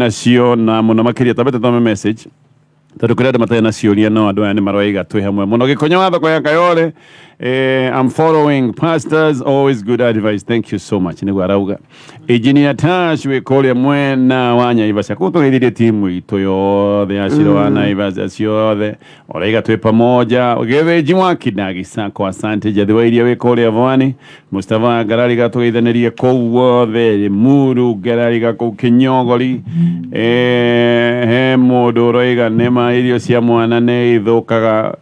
nacio na muno makiria tabete tome message tondu kuri andu matari na ciuria no andu aya ni marauga twi hamwe muno gikonyo watho kwa Kayole. I'm following pastors, always good advice, thank you so much. Niguo arauga engineer Tash we kole mwena wanya Ivasha kutugeithĩrie timu itu yothe aciro wana Ivasha ciothe oraiga twi pamoja getheji mwakindagi sako asante jathwairia we kole avani Mustafa Garari gatugeithanirie kou wothe muru Garari gaku kinyogori he mundu oraiga nema irio cia mwana ne ithukaga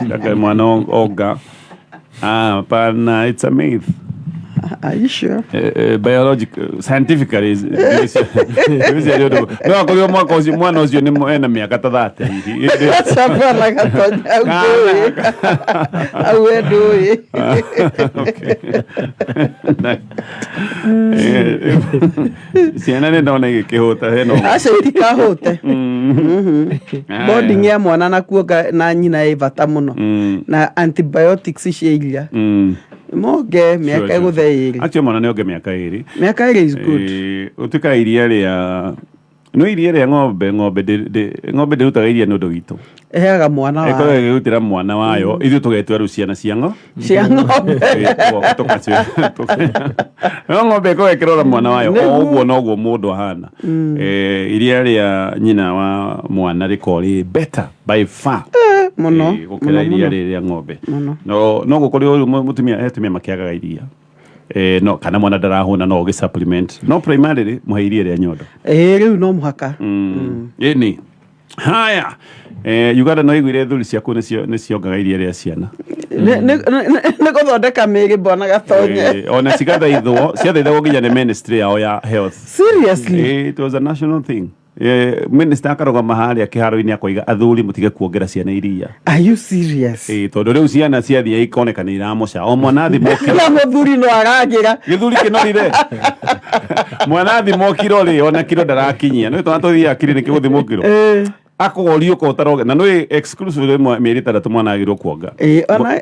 like mwana oga pana it's a myth. Are you sure? Biological, scientifically is no kwa mwaka uzi mwana uzi ni mwena miaka 30 Sasa like awe doi ciana ni ndona igikihota heno aca itikahute boarding ya mwana nakuoga na nyina ivata muno na antibiotics ciailia moge miaka gutheiri actually mwana ni oge miaka 2 miaka 2 is good utika iria ria no iria ria ng'ombe ndĩrutaga iria nĩ ũndũ witũ eheaga mwana wayo ĩkoragwo ĩgĩgũtĩra mwana wayo ithuĩ tũgetua rĩu ciana cia ng'ombe no ng'ombe ĩkoragwo ĩkĩrora mwana wayo o ũguo noguo mũndũ ahana iria rĩa nyina wa mwana rĩkoragwo better by far muno gũkĩra iria rĩa ng'ombe no gũkorwo mũtumia makĩagaga iria no kana mwana darahuna no ge supplement no primarily muhairie ria nyondo riu no muhaka ni haya Uganda no igwire thuri ciaku ni ciongaga iria ria ciana ne guthondeka miri bona gatonye ona cigathaithwo ciathaithagwo nginya ni ministry yao ya health seriously it was a national thing minister akarogama haria kiharo-ini akoiga athuri mutige kuongera ciana iria. Are you serious? Tondu riu ciana ciathie ikoneka ni iramoca o mwana thimo na muthuri no aragira githuri kinorire mwana thimo kiro ri ona kiro ndarakinyia no twatũthia clinic guthimo kiro akogorio ko taroge na no exclusive mieri 3 mwana agirwo kuonga ona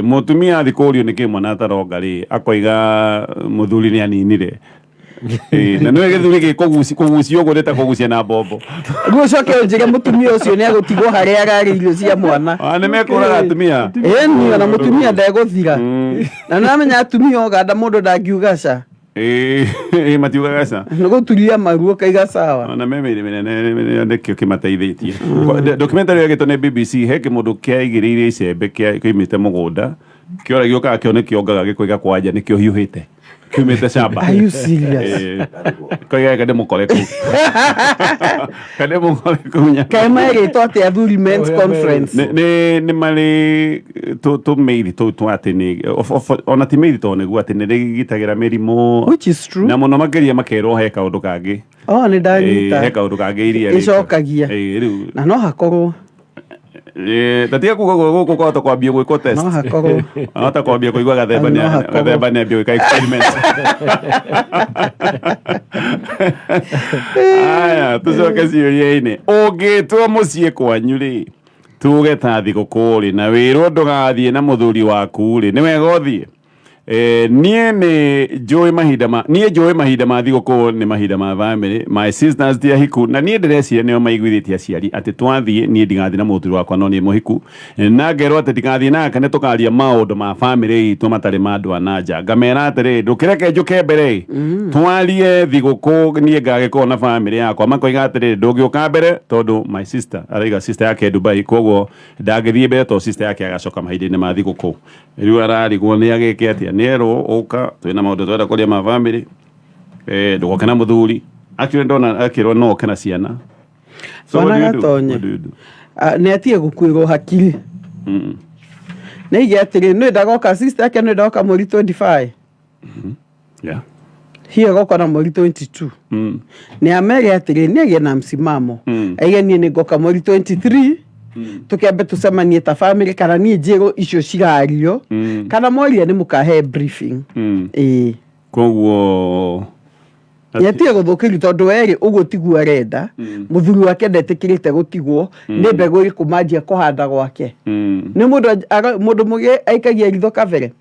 mutumia thikorio ni kimwana taroga ri akoiga muthuri ni aninire na no githuri gikugucio gureta kugucia na bombo gucoke njige mutumia ucio ni agutigwo haria agari irio cia mwana ne mekuraga atumia ni na mutumia ndeguthira na namenya atumia oganda mundu ndangiugaca matiugaga ca no guturia maruo kaiga sawa na meme ndekio kimateithĩtie documentary yagĩtwo nĩ BBC he kĩmũndũ kĩaigĩrĩire icembe kĩimĩte mũgũnda kĩora gĩũkaga kĩone kĩongaga gĩkũiga kwanja nĩkĩo hiũhĩte kiumĩte shamba. Are you serious? Koiga kade mukore ku kade mukore kunya kaima ĩrĩtwo atĩ athuri men's conference ni mali to meiri to ati ni ona ti meiri to nĩguo atĩ nĩ rĩgitagĩra mĩrimũ which is true na mũno makĩria makerwo he kaũndũ kangĩ nĩ ndanyita he kaũndũ kangĩ iria icokagia na no hakorwo tatia kugo ko kwambia gwiko test no hakorwo ata kwambia kuigwa gathemba ni ambia gwika experiment aya tucoke ciũria-inĩ ũngĩtwo mũciĩ kwanyu rĩ tuge ta thigũkũ rĩ na wĩrwo ndũgathiĩ na mũthuri waku rĩ nĩ wega ũthiĩ niĩ njũĩ mahinda ma thigũkũ nĩ mahinda ma family my sisters tia hiku na niĩ ndĩreciria nĩo maiguithĩtie aciari atĩ twathiĩ niĩ ndigathiĩ na mũthuri wakwa no niĩ mũhiku na ngerwo atĩ ndigathiĩ nake nĩ tũkaria maũndũ ma family itũ matarĩ ma andũ a nanja ngamera atĩrĩ ndũkĩreke njũke mbere twarie thigũkũ niĩ ngagĩkorwo na family yakwa makoiga atĩrĩ ndũngĩũka mbere tondũ my sister araiga sister yake Dubai koguo ndangĩthiĩ mbere tondũ sister yake agacoka mahinda-inĩ ma thigũkũ rĩu ararigwo nĩ agĩke atĩa nero uka twina maundu twenda kuria ma family ndugoke na muthuri actually ndona akirwo no kana ciana so wanatonye ne atie gukwirwo hakiri ne igĩatĩrĩ nĩ ndagoka sister yake nĩ ndagoka mweri 25 yeah hiyo goko na mweri 22 ne amere atĩrĩ nĩ agĩ na msimamo aige niĩ nĩ ngoka mweri 23 tukiambe tucemanie ta family kana niĩ njĩrwo icio cirario kana moria nĩ mũkahe briefing koguo Yatia guthukirio tondu eri uguo tiguo arenda muthuri wake ndetikirite gutigwo ni mbegu iriku manjia kuhanda gwake ni mundu muge aikagia ritho kabere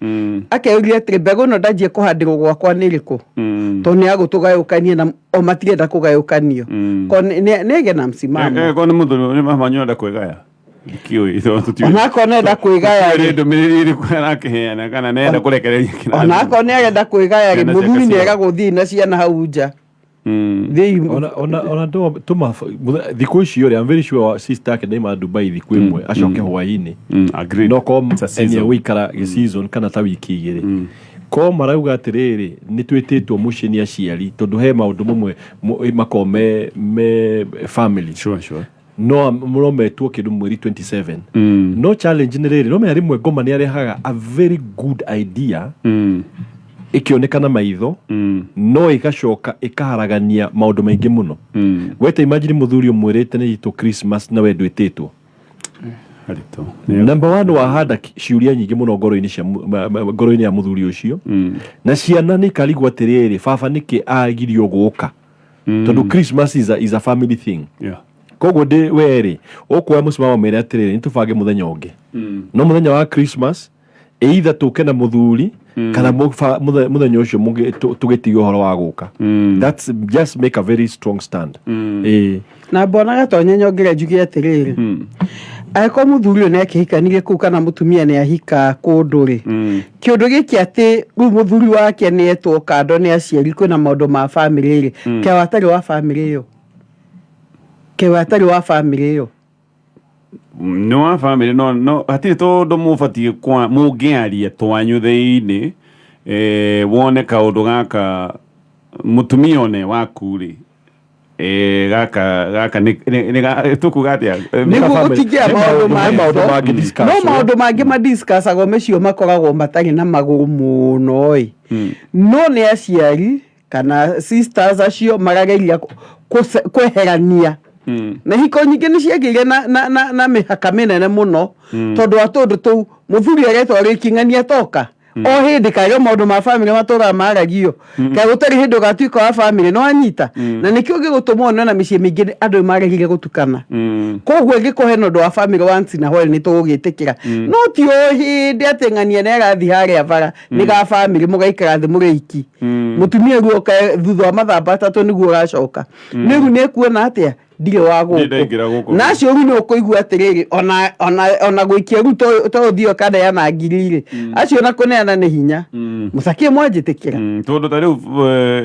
akeuria atiri mbegu no ndanjie kuhandirwo gwakwa ni iriku tondu ni agutugayukanie na o matirenda kugayukanio ko nege na msimamo ko ni muthuri ni mamanyoda kwegaya kioi tuti onako nenda kwigaya ndo miriri kwa keheana kana nenda kurekereria kina onako nenda kwigaya ri muthuri ni ega guthii na ciana hau nja ona tuma thiku icio ri I'm very sure sister yake ndaima Dubai thiku imwe acoke hwaini agree no kom eni wikara season kana ta wiki igiri ko marauga atiriri ni twititwo mucini aciari tondu he maundu mamwe makome me family sure no murometwo kindu mweri 27 no challenge ni riri no me rimwe ngoma ni arehaga a very good idea ikionekana maitho no igacoka ikaharagania maundu maingi muno wete imagine muthuri umwirite ni itu Christmas na we ndwititwo harito number 1 wahanda ciuria nyingi muno ngoro-ini ya muthuri ucio na ciana ni karigwa atiriri baba niki agirio guka tondu Christmas is a family thing koguo ndi weri ukuoya musimama mere atiriri nitubange muthenya ungi no muthenya wa Christmas either tuke na muthuri kana muthenya ucio mungi tugitiga uhoro wa guka that's just make a very strong stand na bona gatonye nyongire njugie atiriri aiko muthuri ne akihikanirie ku kana mutumia ne ahika kunduri kiundu giki ati ru muthuri wake ne etwo kando ne aciari kwina maundu ma family ri kewatari wa family iyo wa family iyo no wa family no hatiri tondu mubatie kwa mungiaria twanyu thiini wone kaundu gaka mutumia one waku ri gaka ni tukugatia niguo gutigia maundu mangi madiscuss ago mecio makoragwo matari na maguru muno no ni aciari kana sisters acio marageria kweherania na hiko nyingi ni ciagire na mihaka minene muno tondu atundu tu muthuri aretwo riking'ania toka o hindi kayo maundu ma family matura maragio ka gutari hindu gatuika wa family no anyita na nikio gigutumwo na micii mingi andu maragire gutukana koguo gikuhe no wa family once na hole ni tugitikira no ti o hindi ateng'ania na gathi haria bara ni ga family mugaikara thi mureiki mutumia guoka thutha wa mathamba tatu niguo gacoka niru ne kuona atia ndire wa guku nacio ru no kuigua atiriri ona gwikia ru to thio kada ya na ngirire acio na kuneana ni hinya musakie mwanjitikira tondu ta riu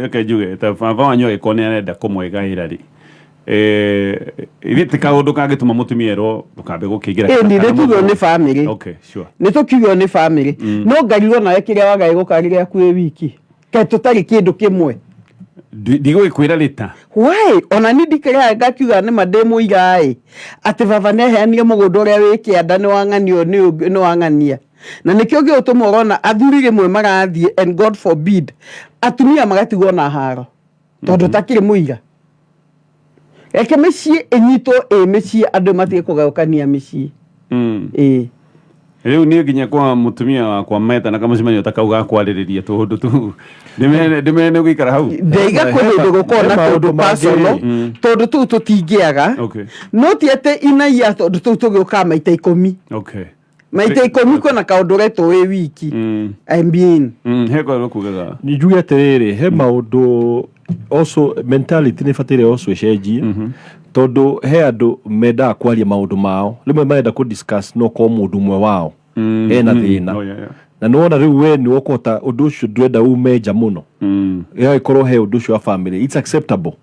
ekejuge ta baba wanyu ekonea nda kumwegaira ri ithiti kaundu kangituma mutumia ro ukambe gukigira ni tugo ni family okay sure ni tukigo ni family no ngarirwo nawe kiria wagai gukarire akue wiki ke tutari kindu kimwe digo ikwira lita why ona ni dikira ngakiuga ni mademo igai ati baba ne heanie mugundo ria wiki anda ni wanganio ni wangania na nikio giotumo rona athuri rimwe magathie and God forbid atumia magatigwo na haro tondu takiri muiga eke mecii enyito mecii andu matige kugaukania mecii riu ni nginya kwa mutumia wakwa meta na kama cimanyo takauga kwaririria tundu tu ndimene gwikara hau ndeiga kwindu gukona tondu personal tondu tu tutingiaga no tiete inaia tondu tu tugiuka maita 10 maita 10 kwina kaundu reto we wiki I mean heko rokugaga ni juya terere he maundu also mentality ni fatire also cenjie tondu he andu menda kwaria maundu mao rimwe marenda ku discuss no ko mundu mwe wao ena thina na nona riu we ni wokota undu ucio ndwenda umeja muno ya ikorwo he undu ucio wa family it's acceptable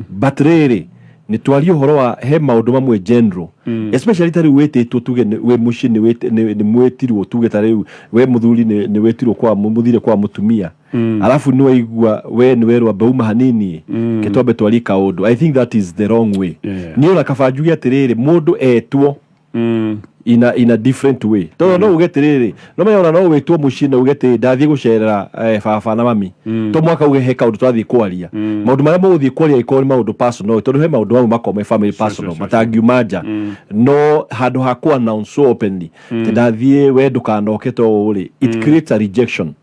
but really ni twali uhoro wa he maundu mamwe general especially tari wetitwo tuge we muci ni mwetirwo tuge tari we muthuri ni wetirwo kwa muthire kwa mutumia alafu ni waigua we ni werwa bauma hanini kitwambe twali kaundu I think that is the wrong way ni ona kabanjugia atiriri mundu etwo in a different way. Todo no ugeterere. No me ona no wetwo mucina ugete ndathie gucerera baba na mami. To mwaka ugehe kaundu twathie kwaria. Maundu maria muguthie kwaria iko ni maundu personal. Tondu he maundu mamwe makome family personal. Matangiumanja. No handu hakwa announce so openly. Ndathie we ndukanoke to uri. It creates a rejection.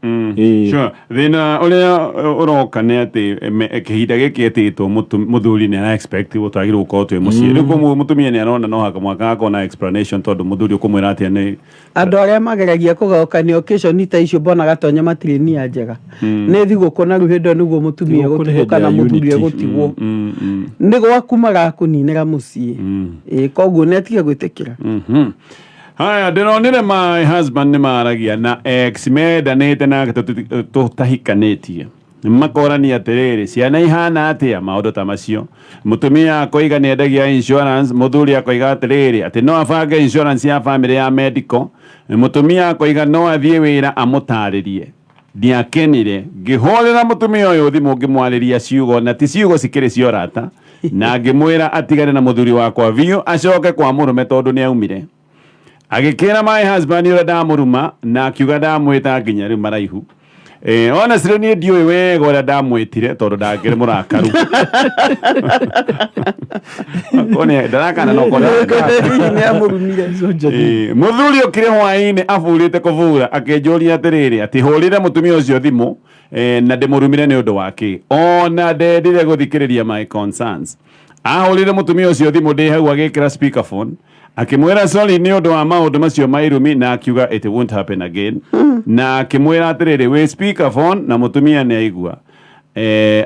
Sure. Thina uria uroka ni ati kihinda giki etitwo muthuri ni expect gutagirwo ko twe mucie. Riku mutumia ni arona no haka mwaka akona explanation tondu muthuri ukumwira ati ni andu aria mageragia kugaukania occasion ita icio bona gatonya matire ni njega ni thigũkũ na ruhindo niguo mutumia gutigwo kana muthuri gutigwo ni gwakumaga kuninira mucie koguo ni atige gwitikira haya ndironire my husband ni maragia na ex mendanite na tutahikanĩtie makorania atiriri ciana ihana atia maundu ta macio mutumia akoiga ni endagia insurance muthuri akoiga atiriri ati no abange insurance ya family ya medical mutumia akoiga no athie wira amutaririe ndiakenire ngihorera mutumia uyu thimu ngimwariria ciugo na ti ciugo cikiri ciorata na ngimwira atigane na muthuri wakwa biu acoke kwa murume tondu ni aumire agikira my husband ura ndamuruma na akiuga ndamwita nginya riu maraihu honestly ni ndiwe wega ura ndamwitire tondu ndangire murakaru kone ndarakana no kone ni amurumire muthuri okire hwaini afurite kuvura akenjoria atiriri ati hurire mutumia ucio thimu na ndimurumire ni undu wake ona ndendire guthikiriria my concerns ahurire mutumia ucio thimu ndi hau agikira speakerphone akimwira sorry ni undu wa maundu macio mairumi na akiuga it won't happen again na akimwira atiriri we speakerphone na mutumia ni aigua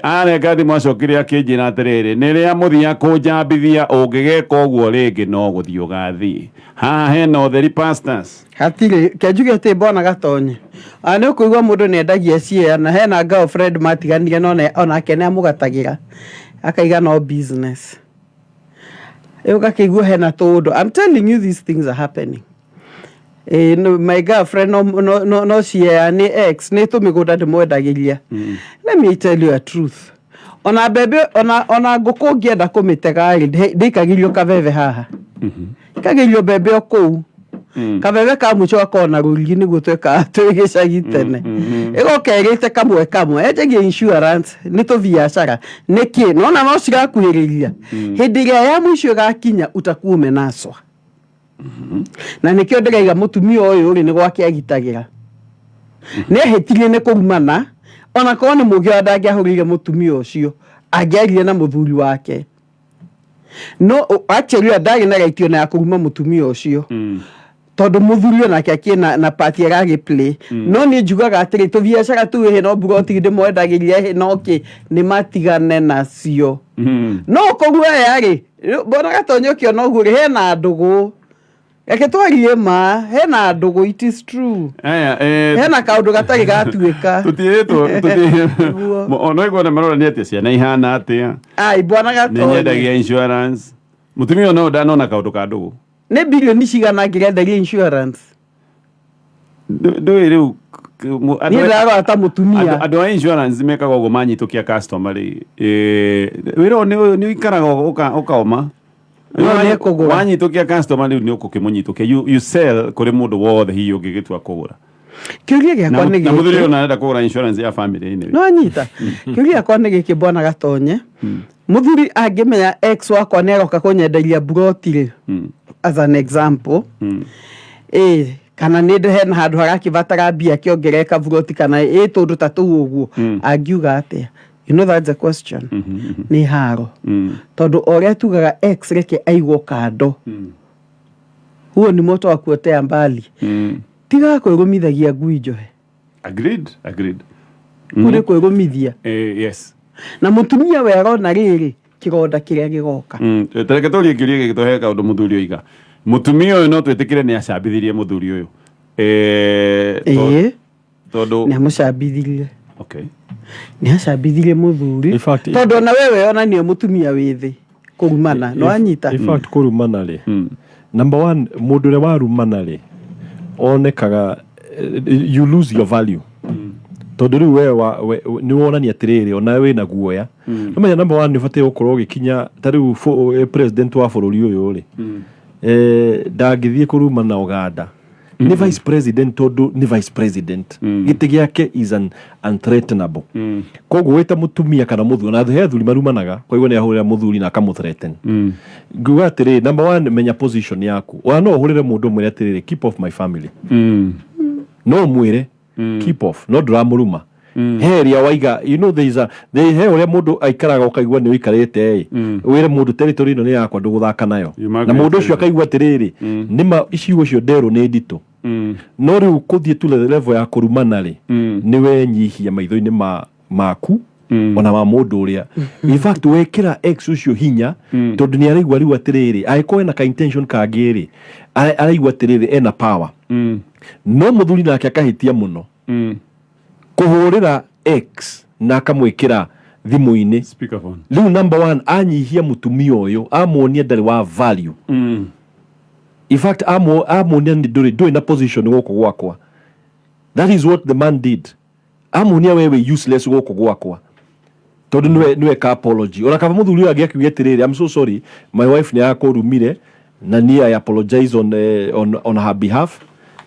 arenga thimu acokire akinjira atiriri niria muthia kunjambithia ungigeka uguo ringi no guthio gathi haha hena utheri pastors hatire kenjuge ati bona gatonye ani kuigwa mundu ni endagia ciana hena girlfriend matiganire no ona kene amugatagira akaiga no business ukakigua hena todo. I'm telling you these things are happening. No, my girlfriend no she ni ex ni to miguda de mwedagiria. Let me tell you a truth. Ona bebe ona goko gienda kumitega ri ndikagirio kaveve haha. Kagirio bebe okou. Kaveve ka mucho akona ruligi ni gutweka twigicagi tene. Ego kerite kamwe ejegie insurance ni to biashara niki nona no cigakuhiriria hindi ya mwisho gakinya utakuwa umenaswa na nikio ndigaiga mutumia uyu ri ni gwake agitagira ni hetirie ni kurumana ona ko ni mugi ndangiahurire mutumia ucio angiarire na muthuri wake no actually ndari na gaitio na kuruma mutumia ucio tondu muthuri onake akina na party agagi play no ni njugaga atiri to biashara tu he no broti ndi mwendagiria he no ki ni matigane nacio no kogua yari bona gatonyo kio no guri he na ndugu yake twarie ma he na ndugu it is true he na kaundu gatari gatuika tutieto ono igwa na marora ni atia ciana ihana atia ai bona gatonyo ni nyendagia insurance mutumia no ndanona kaundu ka ndugu ne bilioni cigana ngirendagia insurance do riu ni ndaro ata mutumia andu a insurance mekaga ugo manyitukia customer ri wiro ni ikaraga ukaoma wanyitukia customer ri ni ukukimunyitukia you sell kuri mundu wothe hiyo ngigitwa kugura kiuria giakwa ni na muthuri ona nda kugura insurance ya family ni no anyita kiuria giakwa ni giki bona gatonye muthuri angimenya ex wakwa ni aroka kunyenderia broti as an example kana ni hena handu harakivatara mbia kiongereka broti kana tondu tatu uguo angiuga atia you know that's a question ni haro tondu oria tugaga ex reke aigwo kando huo ni moto wa kuotea mbali tiga kwirumithagia ngui njohe agreed kuri kwirumithia yes na mutumia we arona riri kironda kiria gigoka tereke torie kiuria gitohe kaundu muthuri oiga mutumia uyu no twitikire ni acambithirie muthuri uyu tondu ni amucambithirie okay ni acambithirie muthuri tondu na wewe ona ni mutumia withi kurumana no anyita in fact kurumana ri number 1 mundu ure warumana ri onekaga you lose your value tondu riu we ni wonania atiriri ona we na guoya no menya number 1 ni batie gukorwo gikinya tariu president wa bururi uyu ri ndangithie kuruma na Uganda ni vice president tondu ni vice president giti giake is unthreatenable koguo wita mutumia kana muthuri na he thuri marumanaga kwa hivyo ni ahurira muthuri na akamuthreaten nguga atiri number 1 menya position yaku wa no uhurire mundu mwire atiri keep off my family no mwire keep off no dramuruma heria waiga you know there he uria mundu aikaraga ukaigwa ni uikarite wire mundu territory no ni yakwa nduguthaka nayo na mundu ucio akaigwa atiriri nima icigo cio ndero ni ndito no riu kuthie tu level ya kurumana ri niwe nyihia maitho-ini maku ona ma mundu uria in fact wekira ex ucio hinya tondu ni araigwa riu atiriri aiko ena ka intention kangiri araigwa atiriri ena power no muthuri nake akahitia muno kuhurira X na akamwikira thimu-ini speakerphone riu number 1 anyihia mutumia uyu amuonia ndari wa value in fact amuonia nduri na position goko gwakwa that is what the man did amuonia wewe useless goko gwakwa tondu niwe ka apology ora kaba muthuri agi akiuga tiriri I'm so sorry my wife ni akurumire na ni I apologize on her behalf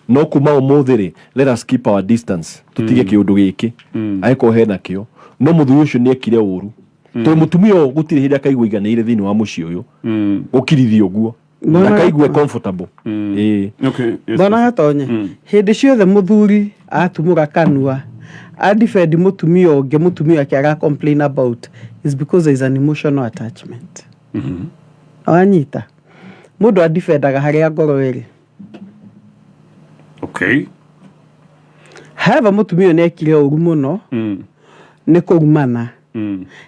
no kuma umuthiri let us keep our distance tutige kiundu giki aiko hena kio no muthuri ucio ni ekire uru to mutumia gutire hiri akaigwa iganire thini wa muci uyu ukirithio guo akaigwa comfortable okay yes bona gatonye hindi ciothe muthuri atumura kanua defend mutumia ungi mutumia akiaga complain about is because there is an emotional attachment awanyita mundu defendaga haria ngoro iri. Okay. Hava mutumia nekire uru muno ni kurumana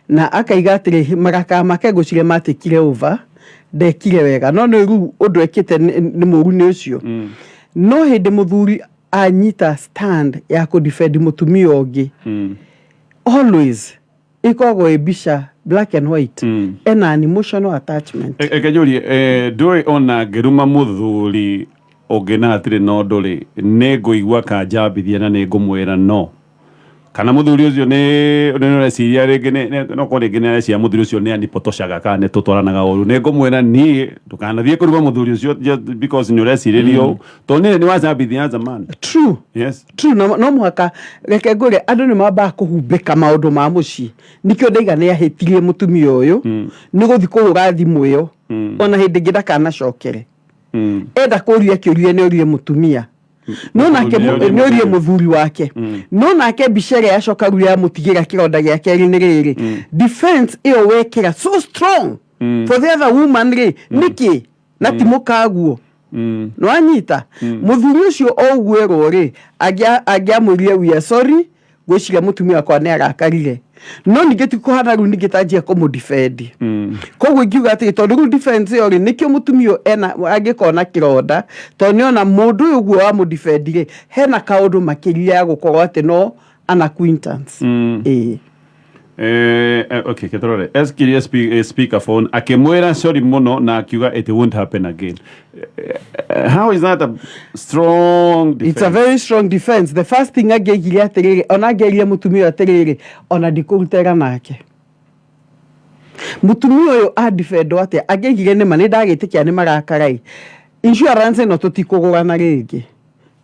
na akaiga atiri maraka make gucire matikire over ndekire wega no ni ru undu ekite ni muru ni ucio no hindi muthuri anyita stand ya ku defend mutumia ungi always ikogo ebisha black and white and an emotional attachment ekajuri doi ona geruma muthuri ogena atire no nduri neguigwa kanjambithia na ningumwira no kana muthuri ucio ni reciria ringi no ko ringi ni cia muthuri ucio ni anipotoshaga kana ne tutwaranaga uru ningumwira ni ndukanathie kuruma muthuri ucio just because ni reciririo to ni wacambithia as a man. True. Yes. True no muhaka reke ngure andu ni mamba kuhumbika maundu ma muci nikio ndaiga ni ahitirie mutumia uyu ni guthi kuhura thimu iyo ona hindi ngida kana cokere enda kuria kiuria ni urie mutumia no nake ni urie muthuri wake no nake bicere yacoka ruya mutigira kironda giake ni riri defense iyo wekira so strong for the other woman ri niki na timukaguo no anyita muthuri ucio ogwero ri agia murie we sorry gwiciria mutumia kwa ne arakarire no nigeti kuhana ru nigetajia ko defend koguo ngiuga ati tondu defense yo ri nikio mutumio ena agikona kironda to ni ona mundu uyu gwo wa defendire hena kaundu makiria gukorwo ati no an acquaintance okay ketorore eskiria speakerphone akimwera sorry muno na akiuga it won't happen again. How is that a strong defense? It's a very strong defense. The first thing agegiria atiriri ona ageria mutumia atiriri ona ndikurutera nake mutumia uyu a defend ate agegire ne mane ndagitikia ne marakarai insurance no tutikugurana ringi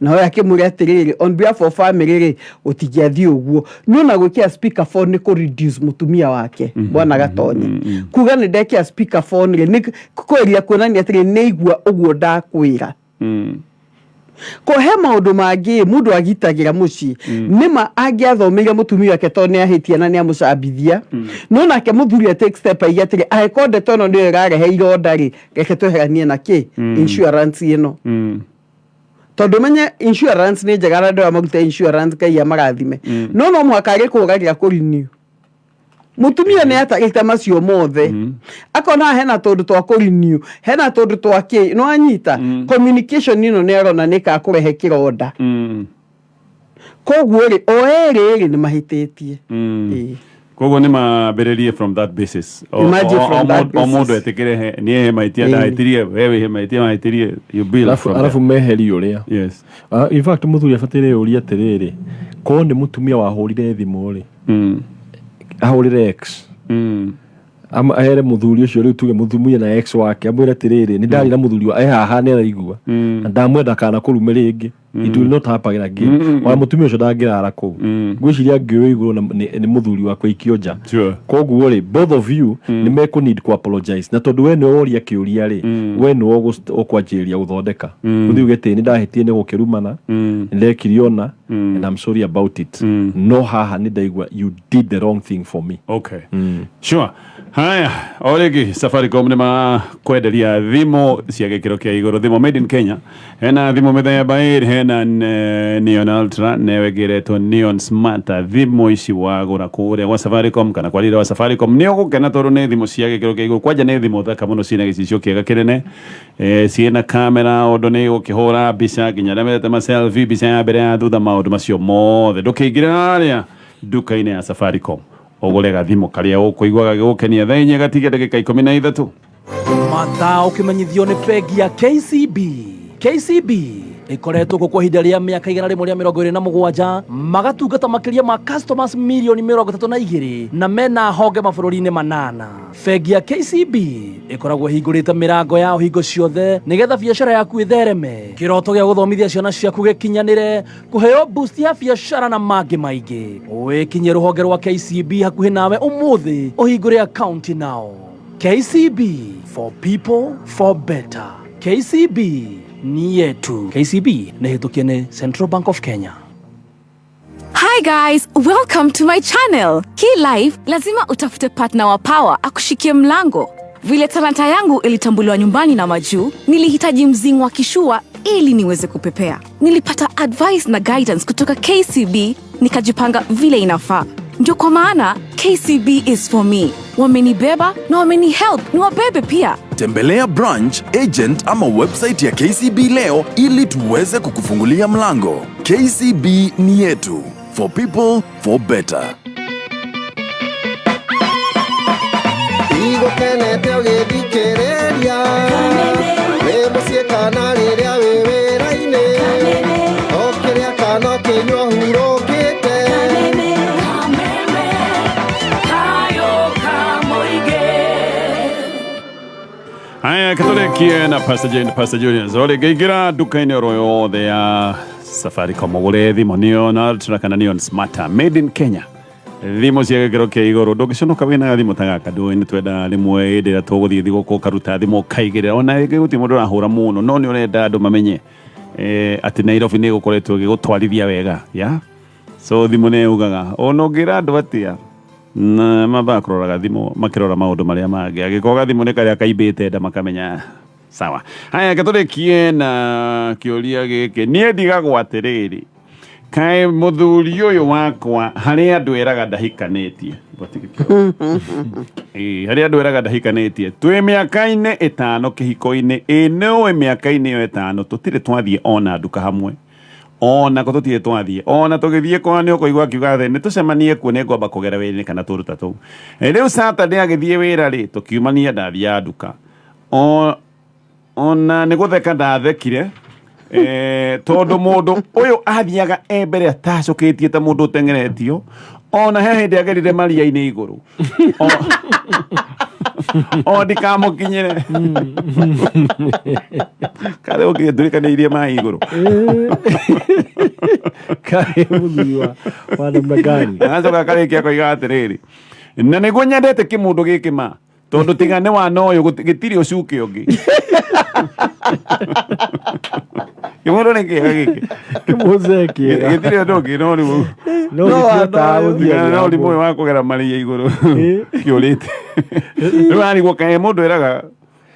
na yake muri atiriri on behalf of family ri utigiathi uguo no na gwikia speakerphone ni ku reduce mutumia wake bwana gatonye kuga ni ndekia speakerphone ri ni kukoria kuonania atiri neigua uguo ndakwira ko he maundu mangi mundu agitagira muci nima agiathomeire mutumia wake to ne ahitia na ne amucambithia no nake muthuri take step aigatire aikonde tono ndio rarehe ironda ri reke tweheranie na ki insurance ino tondu menye insurance ni njega ndo amaguta insurance kai ya marathime no mwakage kugagira ku renew mutumia ne atagita macio mothe akona hena tondu twa ku renew hena tondu twa ki no anyita communication nino ne arona ne ka kurehe kironda koguo ri oeri ni mahitetie koguo ni mabererie from that basis omundu etikire ni he maitia ndaitirie wewe he maitia you build from alafu meheri uria yes in fact muthuri afatire uria atiriri ko ni mutumia wahurire thimu ri ahurire X ama ahere muthuri ucio riu tuge muthumia na ex wake amwira tiriri ni ndari na muthuri wa haha ne araigua na ndamwenda kana kurume ringi it will not happen again wa mutumia ucio ndangirara ku ngwiciria ngioyo iguru ni muthuri wakwa ikionja koguo ri both of you ni meku need ku apologize na tondu we ni oria kiuria ri we ni okwanjiria uthondeka muthuri ugete ni ndahitie ni gukirumana ndekiriona and I'm sorry about it no haha ni ndaigua you did the wrong thing for me. Okay. Sure. Haya, origi Safaricom ni kwenderia thimo cia gikiro kia iguru, thimo made in Kenya. Hena thimo mithemba iri, hena Neon Ultra, newegeretwo Neon Smart, thimo ici wagura kuria gwa Safaricom kana kwa rira wa Safaricom ni ugukena tondu ni thimo cia gikiro kia iguru. Kwanja ni thimo thaka muno cina gicicio kiega kinene, ciina kamera undu ni ukihura mbica nginya remete ma selfie mbica ya mbere ya thutha maundu macio mothe ndukiingira aria duka-ini ya Safaricom ogole gathimo karia ukuigwa gagukenia thainye gatige ndagika 13 mathaa ukimenyithio ni bengi ya KCB ikoretwo kwa ihinda rĩa mĩaka 127 magatungata makĩria ma customers milioni 32 na mena honge mabũrũri-inĩ 8. Bengi ya KCB ikoragwo hingũrĩte mĩrango yao hingo ciothe nĩgetha biacara yaku ĩthereme, kĩroto gĩa gũthomithia ciana ciaku gĩkinyanĩre, kũheo boost ya biacara na mangĩ maingĩ. Wĩkinye rũhonge rwa KCB hakuhĩ nawe ũmũthĩ ũhingũre account nao. KCB, for people, for better. KCB ni yetu. KCB nehitukie ni Central Bank of Kenya. Hi guys, welcome to my channel. Hii live lazima utafute partner wa power akushikie mlango. Vile talanta yangu ilitambuliwa nyumbani na majuu, nilihitaji mzingo wa kishua ili niweze kupepea. Nilipata advice na guidance kutoka KCB, nikajipanga vile inafaa. Ndio kwa maana KCB is for me. Wamenibeba na wamenihelp niwabebe pia. Tembelea branch, agent ama website ya KCB leo ili tuweze kukufungulia mlango. KCB ni yetu. For people, for better. Haya, katurekie na Pastor Julian Zole geigira duka-ini oro yothe ya Safaricom ogure thimo Neon Ultra kana Neon Smart made in Kenya. Thimo cia gikiro kia iguru ndungiconoka wina thimo ta gaka ndu twenda rimwe ndira tuguthii thiguku karuta thimo kaigirira ona guti mundu arahura muno no ni urenda andu mamenye ati Nairobi ni gukoretwo gigutwarithia wega ya so thimo ne ugaga ono ngira andu atia na mabakuroraga thimo makirora maundu maria mangi agikoga thimo ne karia kaibite nda makamenya sawa. Haya, katurekie na kiuria giki nie ndigagwo atiriri kae muthuri uyu wakwa hari andu eraga ndahikanetie hari andu eraga ndahikanetie twi miaka-ini 5 kihiko-ini no miaka-ini yo 5 tutire twathie ona nduka hamwe ona ko tutire twathie ona tugithie kwa ni ukoigwa kiuga the ni tucemanie kuo ne ngomba kugera wini kana turuta tu riu Saturday agithie wira ri tukiumania ndathia nduka ona ni gutheka ndathekire tondu mundu uyu athiaga mbere atacoketie ta mundu tengeretio ona he hindi agerire maria-ini iguru ndikamukinyire kare ukithurikaniirie mai iguru kare muthuri wa namna gani acoka karikia koiga atiriri na niguo nyendete kimundu giki ma tondu tigane wa noyo gitiri ucuke ungi kimundu ni kiega giki kimuzeki gitiri undu ungi no riu no riu mwe wa kugera maria iguru kiurite riu ani gwo kae mundu eraga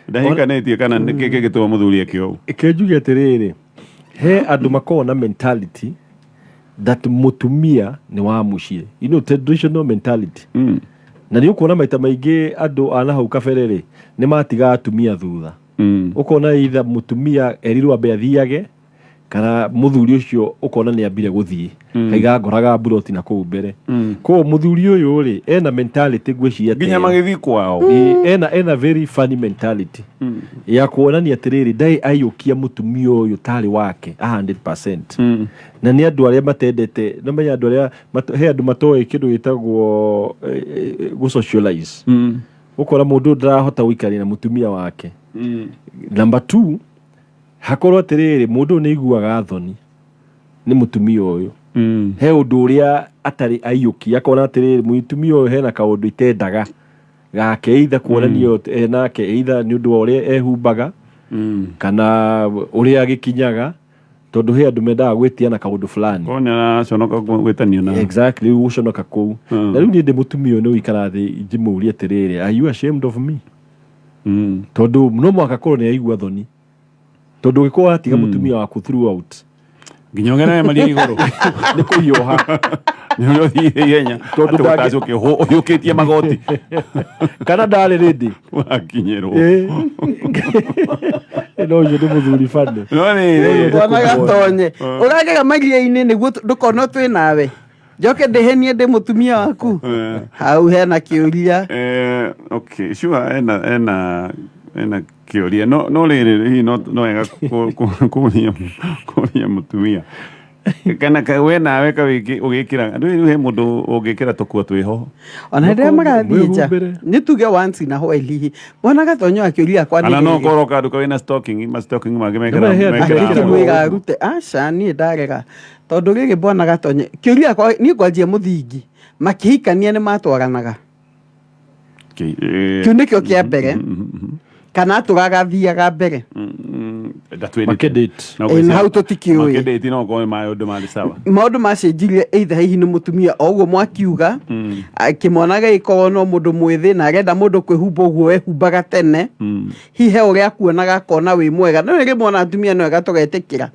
ndahikanetie kana kiki gituma muthuri akio kenjuge atiriri he andu makoragwo na mentality that mutumia ni wa mucie, you know, traditional mentality. Na ni ukuona maita maingi andu ana hau kaberere ni matiga atumia thutha. Ukona either mutumia erirwo ambe athiage kana muthuri ucio ukona ni ambire guthii kaiga ngoraga buroti na kuu mbere ko muthuri uyu ri ena mentality gwiciria nginya magithi kwao ena very funny mentality ya kuonania atiriri dai ayukia mutumia uyu tari wake 100%. Na ni andu aria matendete no menya andu aria he andu matoe kindu gitagwo go socialize ukora mundu ndarahota guikaria na mutumia wake. Number 2, hakorwo atiriri mundu ni iguaga thoni ni mutumia uyu. He undu uria atari aiyuki akona atiriri mutumia uyu hena kaundu itendaga gake either kuonanio nake either ni undu uria ehumbaga kana uria agikinyaga tondu he andu mendaga gwitiana kaundu fulani ona conoka gwitanio na exactly uconoka kuu na riu ni ndi mutumia uyu ni wikara thi njimuria atiriri are you ashamed of me tondu no mwaka korwo ni aigua thoni tondu gikuwa atiga mutumia waku throughout nginyongera mali iguru ni kuyoha ni ro yenya tondu ndazo ke ho yukitie magoti kana ndari ready wakinyero no yo ndi muthuri fande no ni bona gatonye uragega magia-ini niguo ndukona twi nawe njoke ndihenie ndi mutumia waku hau hena kiuria okay sure ena kiuria no riri no wega kuria mutumia kana we nawe ka ugikira andu he mundu ugikira tukua twiho ona ndia magathija ni tuge once in a while bona gatonyo akiuria kwa ni ana no koroka nduka wina stocking magimekera mwiga rute aca ni ndarega tondu gigi bona gatonye kiuria kwa ni kwanjia muthingi makihikania ni matwaranaga kiu nikio kia mbere kana turagathiaga mbere hau tutikiui maundu macenjirie either hihi ni mutumia oguo mwakiuga akimonaga ikorwo no mundu mwithi na arenda mundu kwihumba uguo ehumbaga tene hihe uria akuonaga akona wi mwega no rimwe ona atumia no wega tugetikira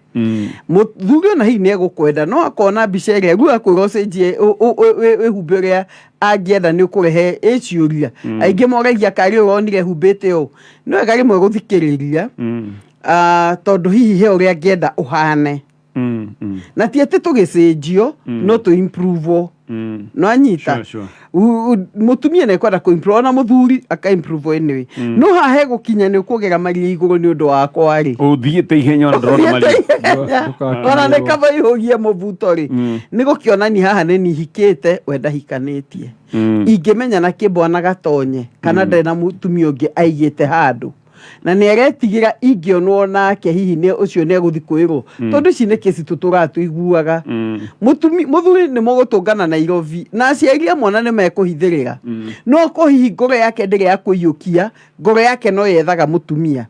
muthuri ona hihi ni egukwenda no akona mbica iria rĩu akwĩra ũcenjie wĩhumbe ũrĩa angĩenda nĩ ũkũrehe ĩciũria aingĩ moragia kari ũyũ wonire humbĩte ũũ nĩ wega rĩmwe gũthikĩrĩria tondu hihi he uria angĩenda uhane na ti ati tugicenjio no tu improve no anyita mutumia ne kwenda ku improve na muthuri aka improve anyway no ha he gukinya ni ukugera mari iguru ni undu wakwa ri uthiite ihenya ndrona mari ona ne kaba ihogie mubuto ri ni gukionani haha ni nihikite wenda hikanetie ingimenya na kibwana gatonye kana ndena mutumia ungi aigite handu na nĩ aretigira ingĩonwo nake hihi nĩ ũcio nĩ egũthi kwĩrwo tondu ici nĩ kesi tũtũiguaga muthuri nĩ mũgũtũngana Nairobi na aciari a mwana nĩ mekũhithĩrĩra no ko hihi ngoro yake ndĩrĩ ya kũiyũkia ngoro yake no yethaga mutumia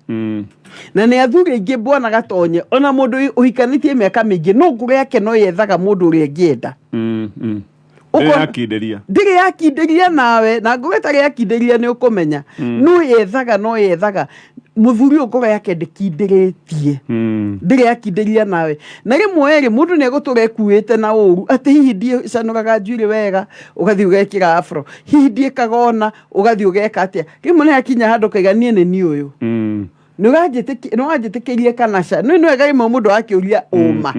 na nĩ athuri aingĩ bwana gatonye ona mũndũ ũhikanĩtie mĩaka mĩingĩ no ngoro yake no yethaga mũndũ ũrĩa angĩenda ndiri yakinderia nawe na ngoro ĩtarĩ yakinderia nĩ ũkũmenya no yethaga muthuri ngoro yake ndĩkindĩrĩtie ndiri yakinderia nawe na rĩmwe mũndũ nĩ egũtũra ekuĩte na ũru atĩ hihi ndiĩcanũraga njuĩrĩ wega ũgathiĩ ũgekĩra afro hihi ndiĩkaga ũgathiĩ ũgeka atĩa rĩmwe nĩ hakinya handũ kauga niĩ nĩ niĩ ũyũ nĩ wanjĩtĩkĩrie kanaca nĩ wega rĩmwe mũndũ akĩũria ũma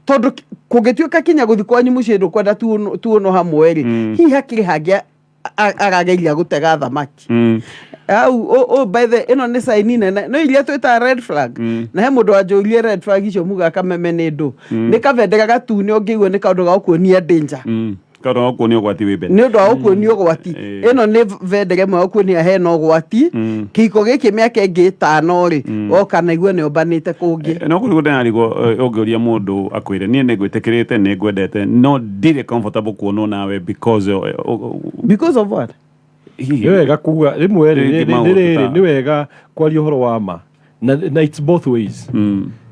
tondu kũngĩtuĩka kinya gũthi kwanyu mũciĩ ndũkwenda tuono hamwe rĩ hihi hakĩrĩ hangĩ arageria gũtega thamaki au by the ĩno nĩ saini nene no iria twĩtaga red flag na he mũndũ wanjũrie red flag icio muga kameme nĩ ndũ nĩ kabendera gatune ũngĩiguo nĩ kaũndũ ga gũkuonia danger kaũndũ ga gũkuonia ũgwati wĩ mbere nĩ ũndũ wa gũkuonia ũgwati ĩno nĩ vendera ĩmwe gũkuonia hena ũgwati kĩhiko gĩkĩ mĩaka ĩngĩ 5 rĩ oka naigua nĩ ũmbanĩte kũngĩ no kũrigwo ndarigwo ũngĩũria mũndũ akwĩre niĩ nĩ ngwĩtĩkĩrĩte nĩ ngwendete no ndirĩ comfortable kuonwo nawe because of what nĩ wega kuga rĩmwe nĩ wega kwaria ũhoro wa ma na it's both ways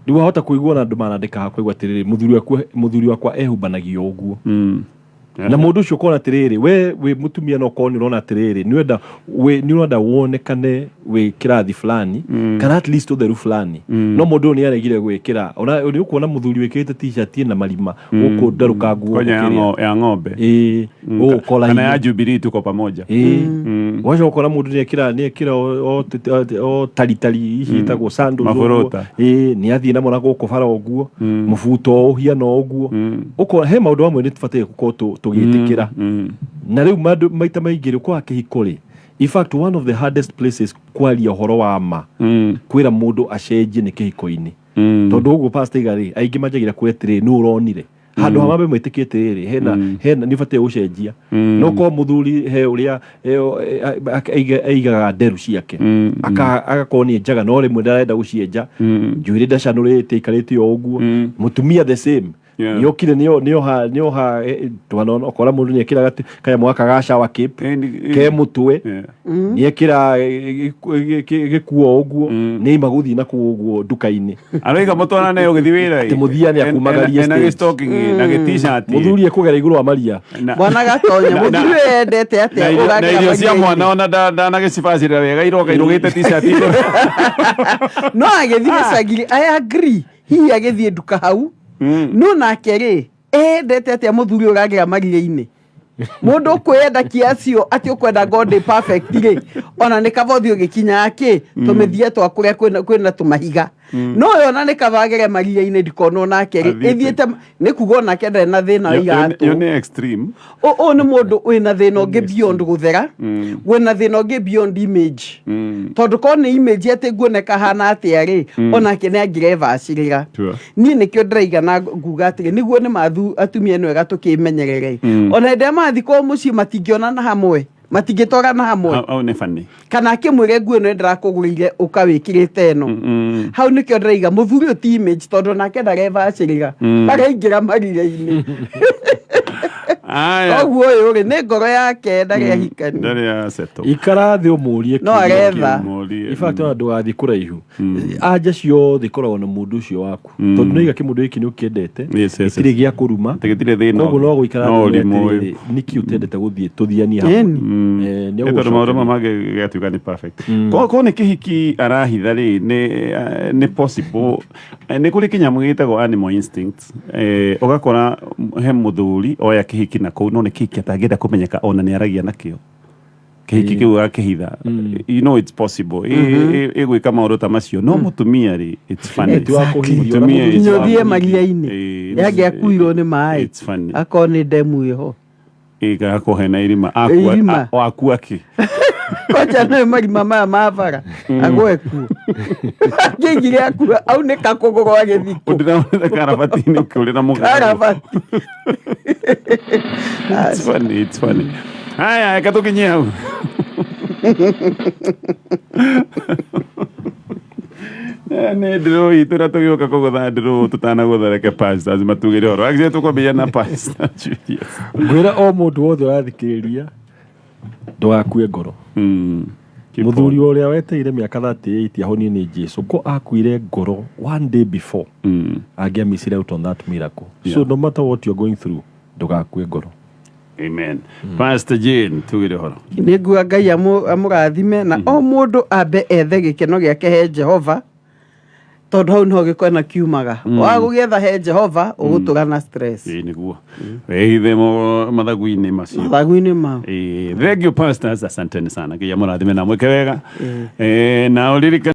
nĩ wahota kũigua na andũ manandĩka hakwa atĩrĩrĩ muthuri wakwa ehumbanagio ũguo na mundu ucio kona atiriri we mutumia no koni urona atiriri ni urenda wonekane we kirathi fulani kana at least utheru fulani no mundu ni aregire gwikira ona ni ukuona muthuri wikite t-shirt na marima uko ndaruka nguo ya ng'ombe kola kana ya Jubilee tuko pamoja wacho ukona mundu ni ekira o talitali hihi tago sandals ni athii na mona guko bara oguo mubuto uhiano oguo uko he maundu amwe ni tubatie guko tugitikira na riu maita maingĩ rĩ kwa kĩhiko rĩ in fact one of the hardest places kwaria ũhoro wa ma kwĩra mũndũ acenjie nĩ kĩhiko-inĩ tondu ũguo pastor igari aingĩ manjagira kwĩra atĩrĩ nĩ ũronire handu hamambe mwitikite riri hena ni bate ucenjia no ko muthuri he uria aigaga nderu ciake akakoni njaga no rimwe ndarenda gucienja njuire ndacanurite ikarite o uguo mutumia the same yokire niyo ha twanona okora mundu ni ekira kaya mwaka gashawa cape ke mutwe ni ekira gikuo uguo ni maguthi na kuguo duka-ini aroiga mutwana ne ugithi wira ti muthia ni akumagaria na stocking na t-shirt muthuri ekugera iguru wa maria bwana gatonya muthuri endete atia na irio cia mwana ona na gicibacira wega iroka irugite t-shirt no agethi gicagiri I agree hi agethi duka hau no nake ri endete atia muthuri uragira maria-ini mundu kwenda kiacio ati ukwenda god perfect ri ona ni kabothi ugikinya aki tumithie twakuria kwina tumahiga no yo na ni kabagere maria-ini ndikono nake ri ithiete ni kugo nake ndari na thina igatu yo ni extreme o ni mundu wina thina ungi beyond guthera wina thina ungi beyond image tondu ko ni image ati nguoneka hana atia ri ona ke ni angireva acirira ni nikio ndiraiga na nguga ati niguo ni mathu atumia no gatukimenyerere ona ndia mathi ko muci matingiona na hamwe matingitora na hamwe au ne fani kana kimwire nguo no ndirakugurire ukawikirite no hau nikio ndiraiga muthuri ti image tondu nake ndareva acirira araingira marire-ini aya oguo uyu ri ni ngoro yake ndari ahikani ndari ya seto ikara thi umurie no aretha in fact ona ndwathi kuraihu anja ciothe ikoragwo na mundu ucio waku tondu noiga kimundu giki ni ukiendete gitiri gia kuruma tegitire thina koguo no guikara niki utendete guthie tuthianie hamwe ni tondu maundu mamage gatuika ni perfect ko ni kihiki arahitha ri ni possible ni kuri kinyamu gitagwo animal instinct ugakora he muthuri oya kihiki na kou no ni kihiki atangenda kumenyeka ona ni aragia nakio kihiki kiu akihitha you know it's possible gwika maundu ta macio no mutumia ri it's funny mutumia nyothie maria-ini yage akuirwo ni mai akoni demu iho iga kohena irima akua ki kocha no marima maya mabara agweku ngingire akua au ne kakogoro agethiko ndina karabatini kule na mugara it's funny haya katokinyia hau ne ndiro itura tugioka kugutha ndiro tutana guthereke pasta azima tugire oro agire tukwambia na pasta Julius ngwira o mundu wothe urathikiriria ndugakue ngoro muthuri uria weteire miaka 38 ahonie ni Jesu ko akuire ngoro one day before agia misire out on that miracle so no matter what you're going through ndugakue ngoro. Amen. Pastor Jane tugire horo ni ngua Ngai amurathime na o mundu ambe ethe gikeno giake he Jehova tondu hau no gikona kiumaga wa gugetha he Jehova ugutura na stress niguo wehithe mathagu-ini macio mathagu-ini mao thank you pastors asanteni sana kia murathime na mweke wega na uririkane